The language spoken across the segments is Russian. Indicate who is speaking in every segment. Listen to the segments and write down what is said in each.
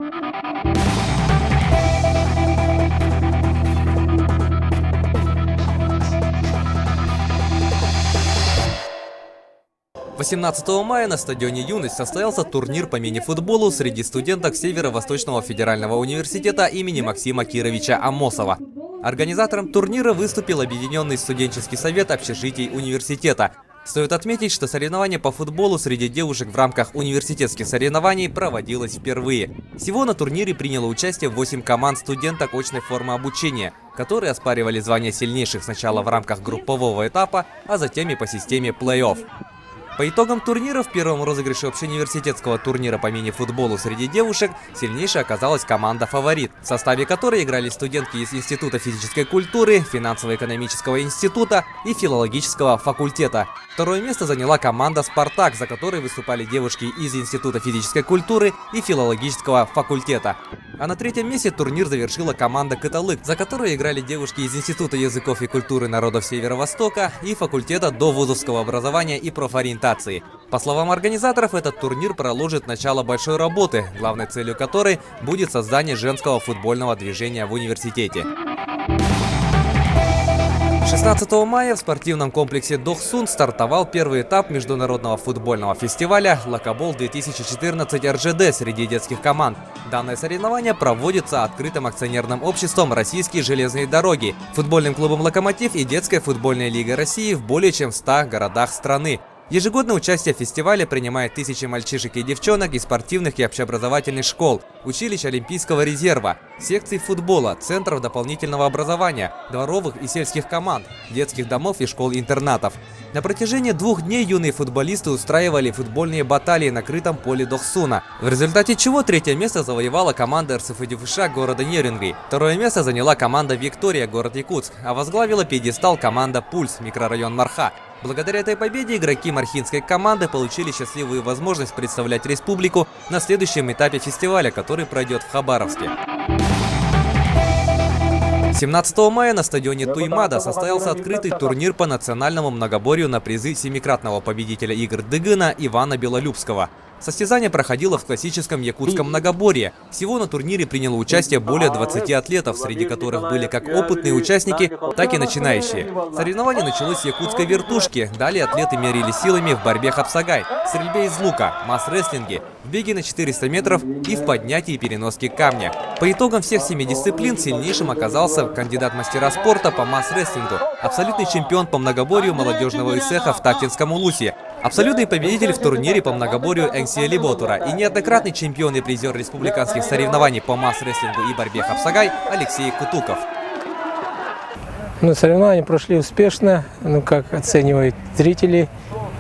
Speaker 1: «18 мая на стадионе «Юность» состоялся турнир по мини-футболу среди студенток Северо-Восточного федерального университета имени Максима Кировича Амосова. Организатором турнира выступил Объединенный студенческий совет общежитий университета. Стоит отметить, что соревнование по футболу среди девушек в рамках университетских соревнований проводилось впервые. Всего на турнире приняло участие 8 команд студенток очной формы обучения, которые оспаривали звание сильнейших сначала в рамках группового этапа, а затем и по системе плей-офф. По итогам турнира в первом розыгрыше общеуниверситетского турнира по мини-футболу среди девушек сильнейшей оказалась команда «Фаворит», в составе которой играли студентки из Института физической культуры, Финансово-экономического института и филологического факультета. Второе место заняла команда «Спартак», за которой выступали девушки из Института физической культуры и филологического факультета. А на третьем месте турнир завершила команда «Каталык», за которой играли девушки из Института языков и культуры народов Северо-Востока и факультета довузовского образования и профориентации. По словам организаторов, этот турнир проложит начало большой работы, главной целью которой будет создание женского футбольного движения в университете. 16 мая в спортивном комплексе Дохсун стартовал первый этап международного футбольного фестиваля «Локобол-2014 РЖД» среди детских команд. Данное соревнование проводится открытым акционерным обществом «Российские железные дороги», футбольным клубом «Локомотив» и детской футбольной лигой России в более чем в 100 городах страны. Ежегодно участие в фестивале принимает тысячи мальчишек и девчонок из спортивных и общеобразовательных школ, училищ Олимпийского резерва, секций футбола, центров дополнительного образования, дворовых и сельских команд, детских домов и школ-интернатов. На протяжении 2 дней юные футболисты устраивали футбольные баталии на крытом поле Дохсуна, в результате чего 3-е место завоевала команда РСФ города Нерюнгри, 2-е место заняла команда Виктория, город Якутск, а возглавила пьедестал команда Пульс, микрорайон Марха. Благодаря этой победе игроки мархинской команды получили счастливую возможность представлять республику на следующем этапе фестиваля, который пройдет в Хабаровске. 17 мая на стадионе Туймада состоялся открытый турнир по национальному многоборью на призы 7-кратного победителя игр Дыгына Ивана Белолюбского. Состязание проходило в классическом якутском многоборье. Всего на турнире приняло участие более 20 атлетов, среди которых были как опытные участники, так и начинающие. Соревнование началось с якутской вертушки. Далее атлеты мерили силами в борьбе хапсагай, стрельбе из лука, масс-рестлинге, в беге на 400 метров и в поднятии и переноске камня. По итогам всех 7 дисциплин сильнейшим оказался кандидат мастера спорта по масс-рестлингу, абсолютный чемпион по многоборью молодежного ИСЭХа в Тактинском Улусе, абсолютный победитель в турнире по многоборью Энсиэли Ботура и неоднократный чемпион и призер республиканских соревнований по масс-рестлингу и борьбе хапсагай Алексей Кутуков.
Speaker 2: Соревнования прошли успешно, как оценивают зрители,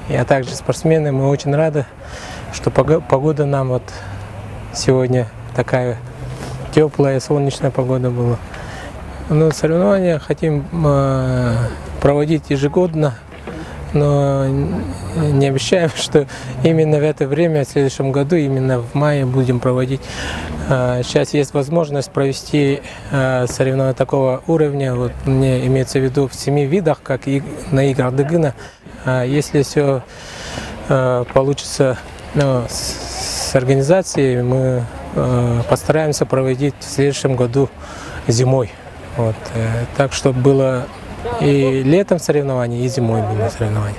Speaker 2: а также спортсмены. Мы очень рады, что погода нам вот сегодня такая теплая, солнечная погода была. Соревнования хотим проводить ежегодно, но не обещаем, что именно в это время, в следующем году, именно в мае будем проводить. Сейчас есть возможность провести соревнования такого уровня, вот мне имеется в виду в 7 видах, как и на играх Дыгына. Если все получится с организацией, мы постараемся проводить в следующем году зимой. Вот, так, чтобы было и летом соревнования, и зимой было соревнования.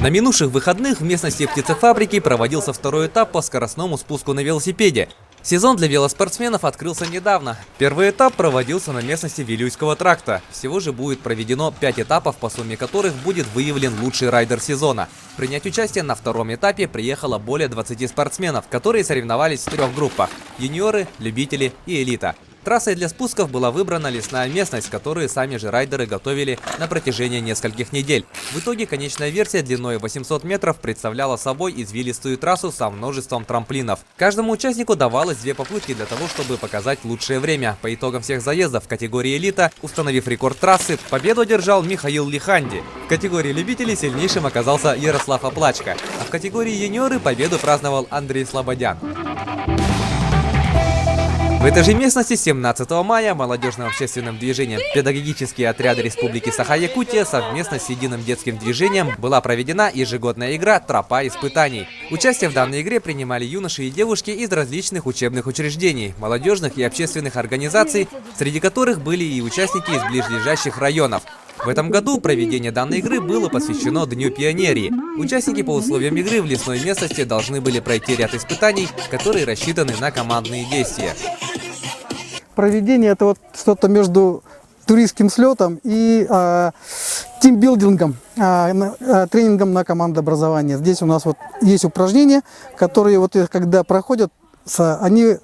Speaker 1: На минувших выходных в местности птицефабрики проводился 2-й этап по скоростному спуску на велосипеде. Сезон для велоспортсменов открылся недавно. Первый этап проводился на местности Вилюйского тракта. Всего же будет проведено 5 этапов, по сумме которых будет выявлен лучший райдер сезона. Принять участие на 2-м этапе приехало более 20 спортсменов, которые соревновались в 3 группах – юниоры, любители и элита. Трассой для спусков была выбрана лесная местность, которую сами же райдеры готовили на протяжении нескольких недель. В итоге конечная версия длиной 800 метров представляла собой извилистую трассу со множеством трамплинов. Каждому участнику давалось 2 попытки для того, чтобы показать лучшее время. По итогам всех заездов в категории элита, установив рекорд трассы, победу одержал Михаил Лиханди. В категории любителей сильнейшим оказался Ярослав Оплачко, а в категории юниоры победу праздновал Андрей Слободян. В этой же местности 17 мая молодежным общественным движением «Педагогические отряды Республики Саха-Якутия» совместно с единым детским движением была проведена ежегодная игра «Тропа испытаний». Участие в данной игре принимали юноши и девушки из различных учебных учреждений, молодежных и общественных организаций, среди которых были и участники из ближайших районов. В этом году проведение данной игры было посвящено Дню пионерии. Участники по условиям игры в лесной местности должны были пройти ряд испытаний, которые рассчитаны на командные действия.
Speaker 3: Проведение — это вот что-то между туристским слетом и тимбилдингом, тренингом на командообразование. Здесь у нас вот есть упражнения, которые вот когда проходят, они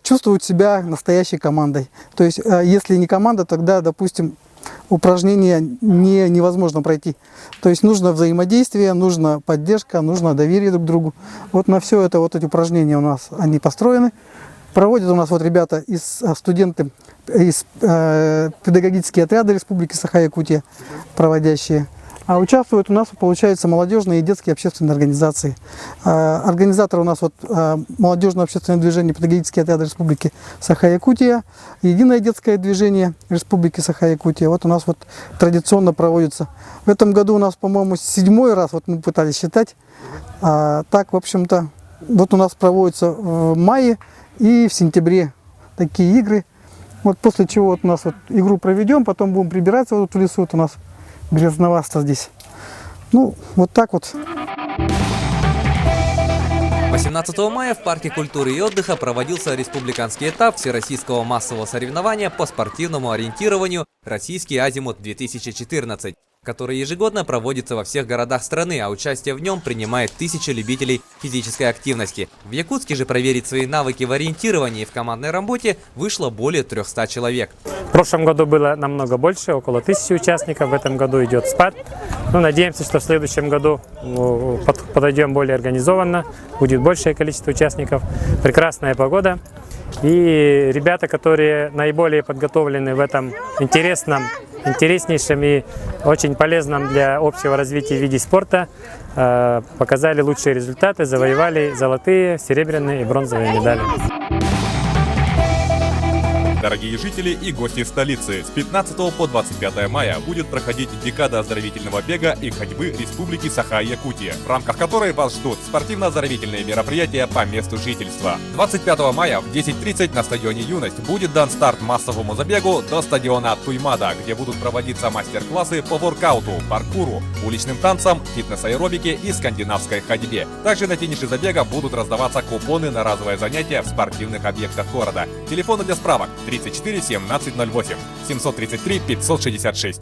Speaker 3: чувствуют себя настоящей командой. То есть, если не команда, тогда, допустим, упражнения невозможно пройти. То есть нужно взаимодействие, нужна поддержка, нужно доверие друг к другу. Вот на все это вот эти упражнения у нас они построены. Проводят у нас вот ребята студенты из педагогические отряды Республики Саха-Якутия, проводящие. А участвуют у нас, получается, молодежные и детские общественные организации. Организатор у нас вот молодежное общественное движение «Педагогические отряды Республики Саха-Якутия», единое детское движение Республики Саха-Якутия. Вот у нас вот традиционно проводится. В этом году у нас, по-моему, 7-й раз, вот мы пытались считать. Так, в общем-то, вот у нас проводится в мае и в сентябре такие игры. Вот после чего вот у нас вот игру проведем, потом будем прибираться вот в лесу. Вот у нас грязновато здесь. Ну, вот так вот.
Speaker 1: 18 мая в Парке культуры и отдыха проводился республиканский этап всероссийского массового соревнования по спортивному ориентированию «Российский азимут-2014», который ежегодно проводится во всех городах страны, а участие в нем принимает тысячи любителей физической активности. В Якутске же проверить свои навыки в ориентировании и в командной работе вышло более 300 человек.
Speaker 2: В прошлом году было намного больше, около 1000 участников. В этом году идет спад. Но надеемся, что в следующем году подойдем более организованно, будет большее количество участников. Прекрасная погода. И ребята, которые наиболее подготовлены в этом интереснейшем и очень полезном для общего развития виде спорта, показали лучшие результаты, завоевали золотые, серебряные и бронзовые медали.
Speaker 4: Дорогие жители и гости столицы, с 15 по 25 мая будет проходить декада оздоровительного бега и ходьбы Республики Саха-Якутия, в рамках которой вас ждут спортивно-оздоровительные мероприятия по месту жительства. 25 мая в 10:30 на стадионе «Юность» будет дан старт массовому забегу до стадиона Туймада, где будут проводиться мастер-классы по воркауту, паркуру, уличным танцам, фитнес-аэробике и скандинавской ходьбе. Также на финише забега будут раздаваться купоны на разовое занятие в спортивных объектах города. Телефоны для справок 34 1708 733 566.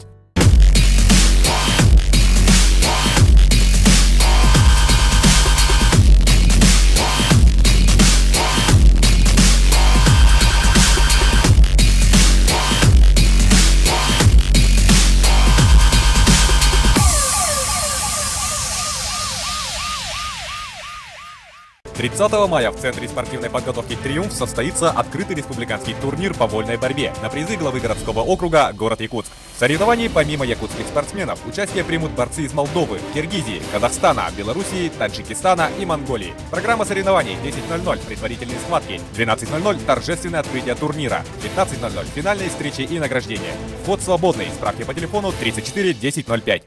Speaker 4: «30 мая в Центре спортивной подготовки «Триумф» состоится открытый республиканский турнир по вольной борьбе на призы главы городского округа город Якутск. В соревновании помимо якутских спортсменов участие примут борцы из Молдовы, Киргизии, Казахстана, Белоруссии, Таджикистана и Монголии. Программа соревнований: 10:00 предварительные схватки, 12:00 торжественное открытие турнира, 15:00 финальные встречи и награждения. Вход свободный. Справки по телефону 34 1005.